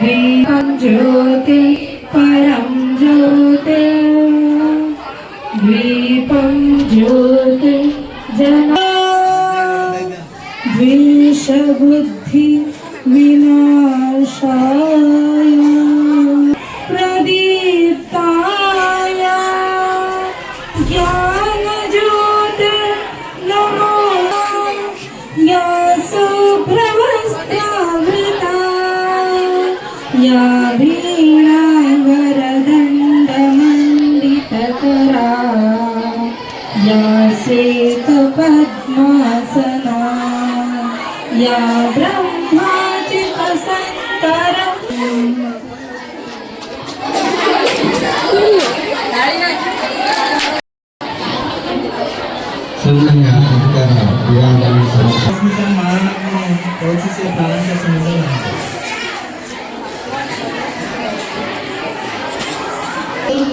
दीपं ज्योति परं ज्योति दीपं ज्योति जना द्वेषबुद्धि विनाशाय प्रदीप्ताय ज्ञानज्योति नमो या शुभ्रवस्त्रावृता या वीणावरदण्डमण्डितकरा या श्वेतपद्मासना या ब्रह्माचितसंकरा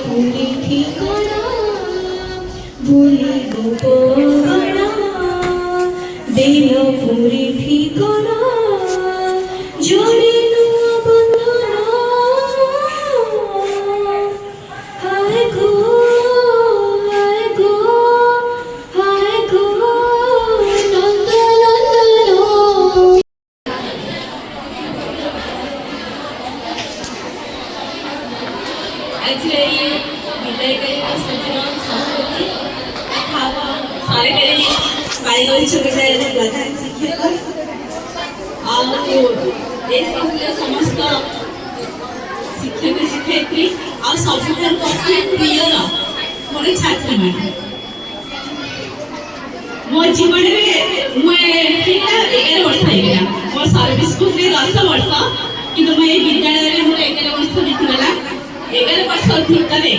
पूरी ठिकाना भूली गोपना देह पूरी ठिकाना जोड़ी बंधना हाय गो हाय गो हाय गो नंद नंदनो Actually, विदाई करेंगे सज्जनों संस्कृति अथवा सारे करेंगे बायोलॉजी सुविधाएं प्रधान शिक्षक और देश के समस्त शिक्षक शिक्षयित्री और सबुठार अति प्रिय मोर छात्र मैंने मो जीवन में मुझे 11 वर्ष होगा मो सर्विस को 10 वर्ष किंतु मैं विद्यालय में मोर 11 वर्ष बीतीगला 11 वर्ष ठीक करे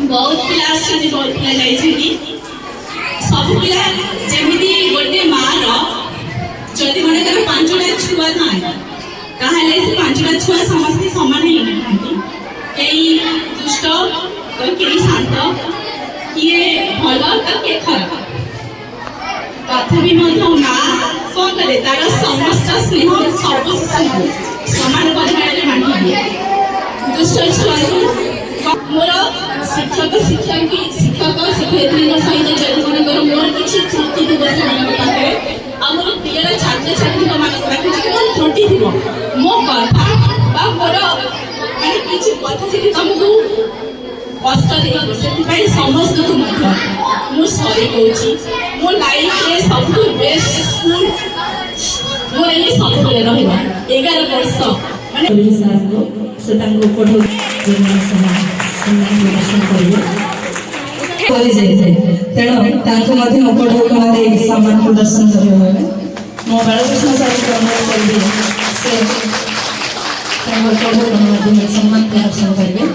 बहुत पिला आछी बहुत पिला जाइछी सब पिला जेमिति गोटे मार जदि मने कर 5टा छुआ ना ताहले से 5टा छुआ समस्त समान ही नहीं केई दुष्ट तो केई शांत किए भलो तो के खराब तथापि मध्य माँ कौन करे तार समस्त स्नेह सब समान परिमाण में बांटी दिए दुष्ट छुआ मोर शिक्षक शिक्षक शिक्षयित्री सहित जदि मनकर मोर किसी त्रुटि थी पाखे आमर प्रिय छात्र छात्री पाखे कौन त्रुटि थी मो कथा मोर मैंने किसी कथा जी तुमको कष्ट से समस्त को मुझे सरी कौन मो लाइफ में सब बेस्ट स्कूल मोर ये सफल रहा 11 वर्ष मैंने से पढ़ो दर्शन करेंगे तेणु पढ़े सम्मान प्रदर्शन करेंगे मो बालकृष्ण सर को अनुरोध करेंगे से पढ़ो सम्मान प्रदर्शन करेंगे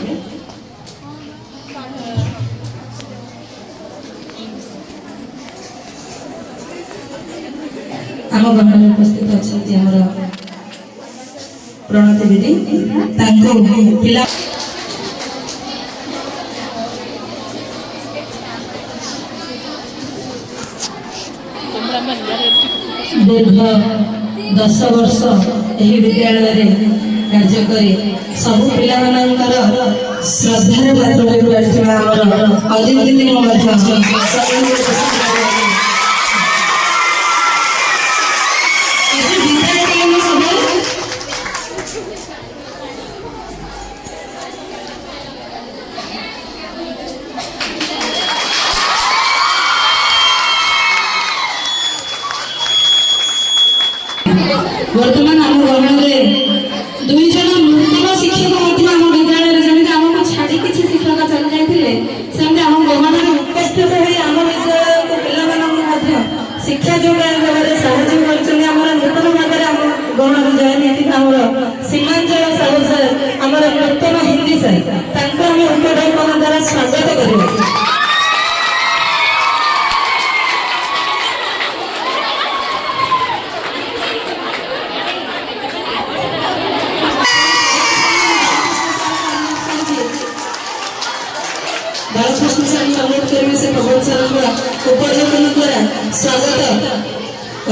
आम गहन उपस्थित अच्छा प्रणति दीदी पिला दीर्घ 10 वर्ष यही विद्यालय कार्य करी सब पिला श्रद्धार पात्र अदित दीदी वर्तमान आम गहन दुई जन नूतन शिक्षक आम विद्यालय जमी आमको छाड़ी किसी शिक्षक चली जाते सेमती आम गहन उपस्थित हो आम विद्यालय पिला शिक्षा जोगान देवे साहय कर नूतन भाव आम गहन विजय निहती आम सीमांचल साहू सर आम नूतन हिंदी सर आम उपडकन द्वारा स्वागत करेंगे बालकृष्ण सर अनुरोध करेंगे से प्रबोध सर उपडकन द्वारा स्वागत करेंगे। 11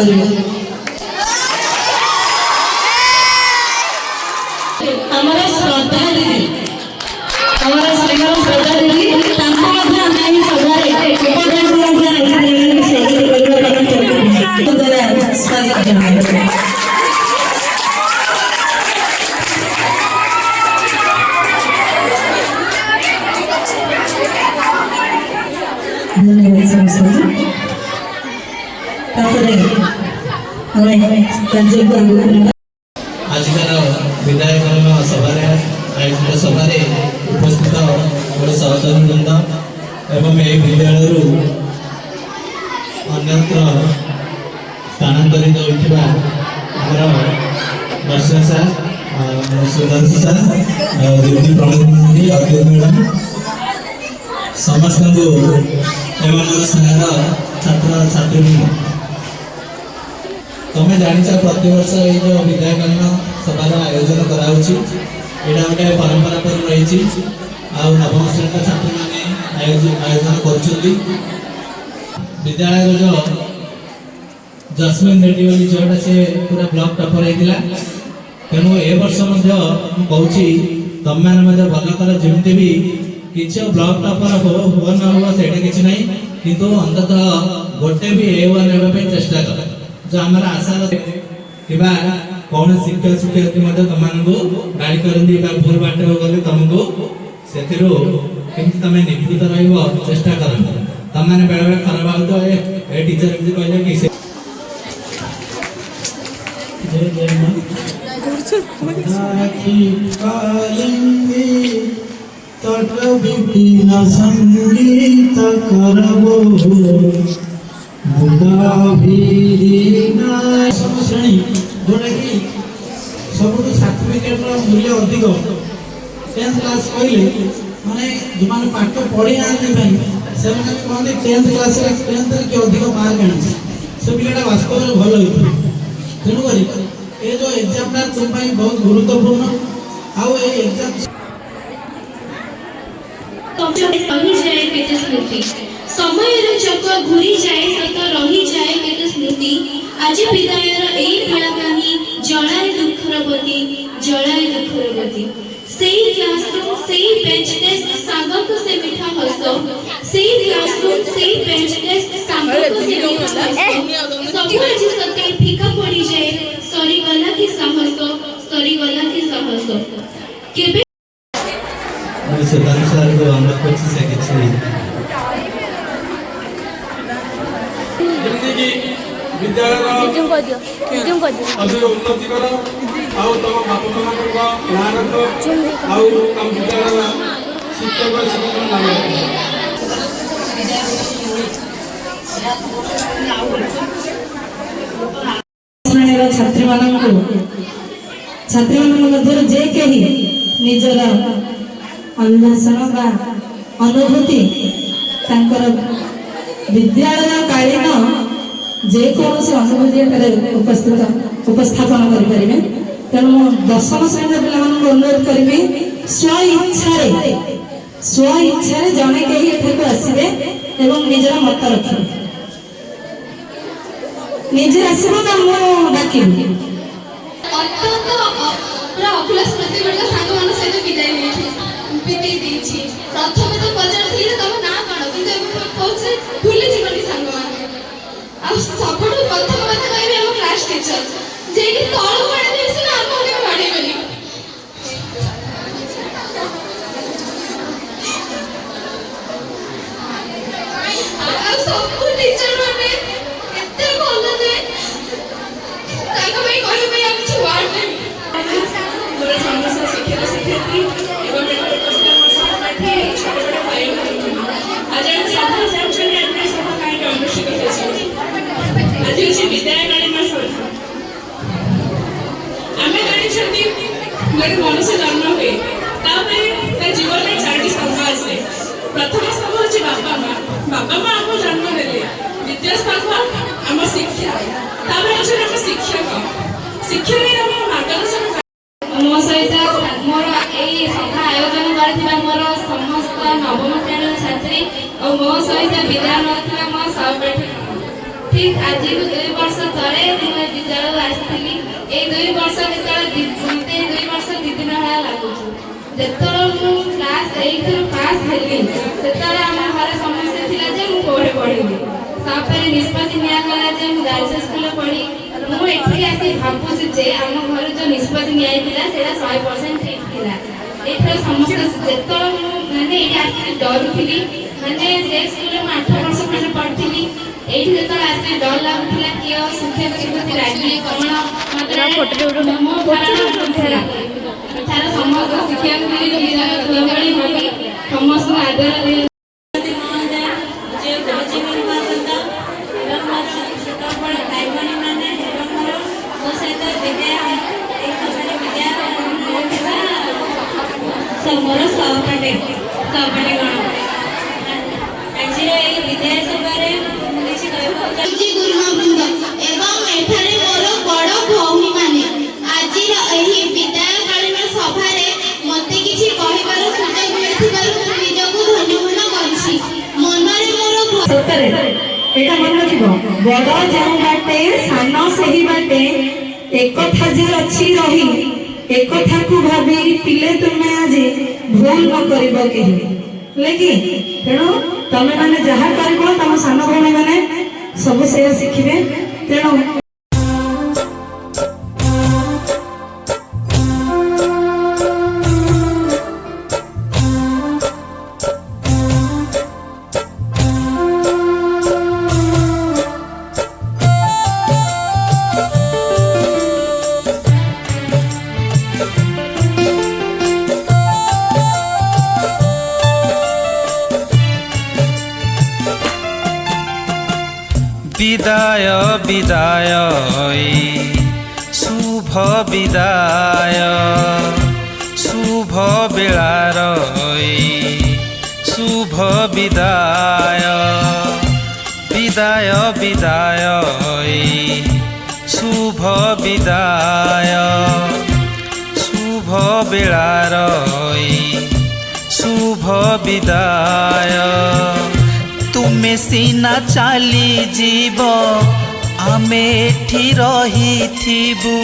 ଦ୍ୱାରା ସ୍ୱାଗତ ଜଣାଇବେ। ଧନ୍ୟବାଦ ସମସ୍ତଙ୍କୁ। ତାପରେ ଆମେ କାର୍ଯ୍ୟକୁ ଆଗକୁ ନେବା। ଆଜିକାର ବିଧାୟକରଣ ସଭାରେ ଆୟୋଜିତ ସଭାରେ ଉପସ୍ଥିତ ମୋର ସହଚରୀ ବୃନ୍ଦ ଏବଂ ଏହି ବିଦ୍ୟାଳୟରୁ ଅନ୍ୟତ୍ର ସ୍ଥାନାନ୍ତରିତ ହୋଇଥିବା ଆମର ବର୍ଷା ସାର୍, ସୁଧାଂଶୁ ସାର୍, ଦିଲ୍ଲୀ ପ୍ରତିନିଧି ଅଖିଳ ମ୍ୟାଡ଼ାମ ସମସ୍ତଙ୍କୁ ଏବଂ ମୋର ସ୍ନେହର ଛାତ୍ରଛାତ୍ରୀ, ତମେ ଜାଣିଛ ପ୍ରତିବର୍ଷ ଏଇ ଯେଉଁ ବିଦ୍ୟାୟକରଣ ସଭାର ଆୟୋଜନ କରାହେଉଛି, ଏଇଟା ଗୋଟେ ପରମ୍ପରା ପରି ରହିଛି। ଆଉ ନବମ ଶ୍ରେଣୀର ଛାତ୍ରମାନେ ଆୟୋଜନ କରୁଛନ୍ତି। ବିଦ୍ୟାଳୟର ଯେଉଁ ଜସ୍ମିନ୍ ରେଡ୍ଡି ବୋଲି ଝିଅଟା ସେ ପୁରା ବ୍ଲକ୍ ଟପର ହେଇଥିଲା। ତେଣୁ ଏ ବର୍ଷ ମଧ୍ୟ ମୁଁ କହୁଛି ତମେମାନେ ମଧ୍ୟ ଭଲ କର, ଯେମିତି ବି କିଛି ବ୍ଲକ୍ ଟପର ହୁଅ ନ ହୁଅ ସେଇଟା କିଛି ନାହିଁ, କିନ୍ତୁ ଅନ୍ତତଃ ଗୋଟେ ବି A1 ହେବା ପାଇଁ ଚେଷ୍ଟା କର। जो आमर आशा किबा कौन शिक्षक शिक्षयित्री मध्य तुमको गाड़ी करती भूल बाट गले तुमको से तमें निवृत्त रहा चेष्टा कर। तुमने बेले बेले खराब आउ तो ए टीचर एमती कहले कि तट विपिन संगीत करबो श्रेणी जोटा कि सब सर्टिफिकेट मूल्य अधिक 10th क्लास कहले माने जो मैंने पाठ पढ़ी ना कहते 10th क्लास 10th कि अधिक मार्क आनी से पिलाटा वास्तव में भल होता। तेणुक ये जो एग्जामटा तुम बहुत गुरुत्वपूर्ण आउ एग्जाम रही जाए केते स्मृति समय चक घूरी जाए सत रही जाए केते स्मृति आज विदायर एई फलकाही जलाए दुखर बती सेई क्लासरूम सेई बेंच डेस्क सागक से मीठा हस सेई क्लासरूम सेई बेंच डेस्क सागक से मीठा हस सब आज सते फीका पड़ी जाए सरी गला की साहस केबे सुधांशु सर को अनुरोध करछि से किछि विद्यालय उन्नति कर आउ तुम बाप माँ रख आउ तुम विद्यालय शिक्षक शिक्षण नाम श्रेणीर छात्री मध्य जे कहीं निजर अन्वेषण बा अनुभूति विद्यालय कालीन जेकोसी अनुभूति उपस्थापन करें। तेणु दशम श्रेणी पिला अनुरोध करी स्व जड़े कहीं आसवे और निजर मत रखे निजे आसब ना मुझे डाकि अखिल स्मृति बेला सांग मान सहित विदाय देछि प्रथम तो पचारि तुम ना कौन कि कौन भूली जीवन सांग मान सब प्रथम कथा कह क्लास टीचर जे कि तल पढ़े देसी ना आम के पढ़े बेली सब टीचर माने एते भल जे ताका भाई कहि भाई हम କିଛି वार्ड नहीं मोर समस्त शिक्षक शिक्षयित्री एवं सहपाठी छोट छोट भाई आज हम सभा जान अन्य सभा कहीं अनुष्ठित होछि आज होछि विद्यालय आमे जानी गोटे मनुष्य जन्म हुए जीवन में 4टी स्तंभ आसे। प्रथम स्तंभ हूँ बापा माँ आम जन्म देते। द्वितीय स्तंभ आम शिक्षा अच्छे आम शिक्षक शिक्षक मार्गदर्शन मो सहित मोर यही सभा आयोजन कर मोर समस्त नवम श्रेणी छात्री और मो सहित विद्यालय मो सहपाठी ठीक आज 2 वर्ष तले विद्यालय आसती ये 2 वर्ष मत 2 वर्ष 2 दिन भाया लगुच जो क्लास 8 पास हेली से आम घर समस्या थी मुझे पढ़ी तापर निष्पत्ति निगला गर्ल्स ଭାବୁଛି ଯେ ଆମ ଘରେ ଯେଉଁ ନିଷ୍ପତ୍ତି ନିଆଯାଇଥିଲା ସେଇଟା 100% ଠିକ୍ ଥିଲା। ଏଥର ସମସ୍ତେ ଯେତେବେଳେ ମୁଁ ମାନେ ଏଇଠି ଆସିକି ଡରୁଥିଲି, ମାନେ ସେ ସ୍କୁଲରେ ମୁଁ 8 ବର୍ଷ ଖଣ୍ଡେ ପଢ଼ିଥିଲି। ଏଇଠି ଯେତେବେଳେ ଆସିକି ଡର ଲାଗୁଥିଲା କିଏ ଶିକ୍ଷକ ଶିକ୍ଷୟିତ୍ରୀ ରାଗି କ'ଣ ମୋ ଏଠାର ସମସ୍ତ ଶିକ୍ଷୟିତ୍ରୀ ଛୁଆମାନେ ଭାବି ସମସ୍ତଙ୍କୁ ଆଦର ଦିଏ। ମୋର ସହପାଠୀ ଗଣ ଆଜିର ଏହି ବିଦ୍ୟାଳୟ ସଭାରେ ମୁଁ କିଛି କହିବାକୁ ଚାହୁଁଛି। ଗୁରୁମା ଏବଂ ଏଠାରେ ମୋର ବଡ଼ ଭଉଣୀମାନେ ଆଜିର ଏହି ବିଦାୟକାଳୀନ ସଭାରେ ମୋତେ କିଛି କହିବାର ସୁଯୋଗ ମିଳିଥିବାରୁ ମୁଁ ନିଜକୁ ଧନ୍ୟ ମନେ କରୁଛି। ମନରେ ମୋର ସତରେ ଏଇଟା ମନେ ରଖିବ, ବଡ଼ ଯେଉଁ ବାଟେ ସାନ ସେହି ବାଟେ, ଏକଥା ଯେ ଅଛି ରହି, ଏକଥାକୁ ଭାବି ପିଲେ ତୁମେ ଆଜି ଭୁଲ ନ କରିବ କେହି, ହେଲେ କି? ତେଣୁ ତମେ ମାନେ ଯାହା କରିବ ତମ ସାନ ଭଉଣୀ ମାନେ ସବୁ ସେୟା ଶିଖିବେ। ତେଣୁ বিদায় বিদায় শুভ বিদায়, শুভ বেলার শুভ বিদায়, বিদায় বিদায় শুভ বিদায়, শুভ বেলার শুভ বিদায়। तुमे सीना चाली जीव आमे एठी रहिथिबु,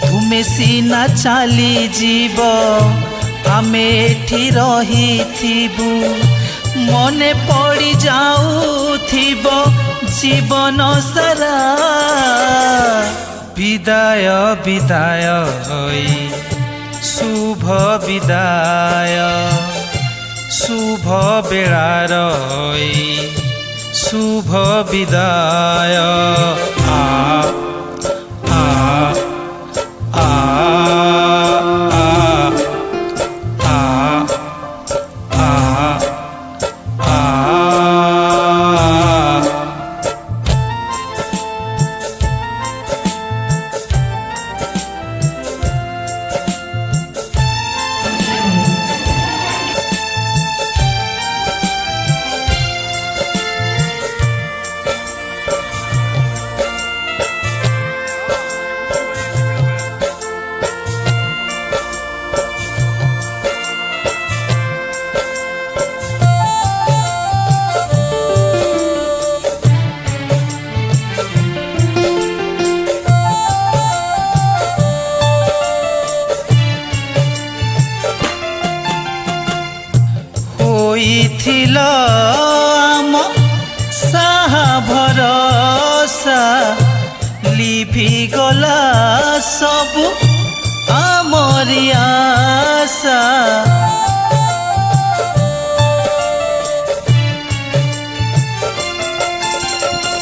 तुमे सीना चाली जीव आमे एठी रहिथिबु, मने पड़ी जाउथिब जीवन सारा। विदाय विदाय शुभ विदाय, शुभ बेलार शुभ विदाय। आ आ आ आ आ आ होइथिल आम साहा भरोसा, लिभि गला सबु आमरी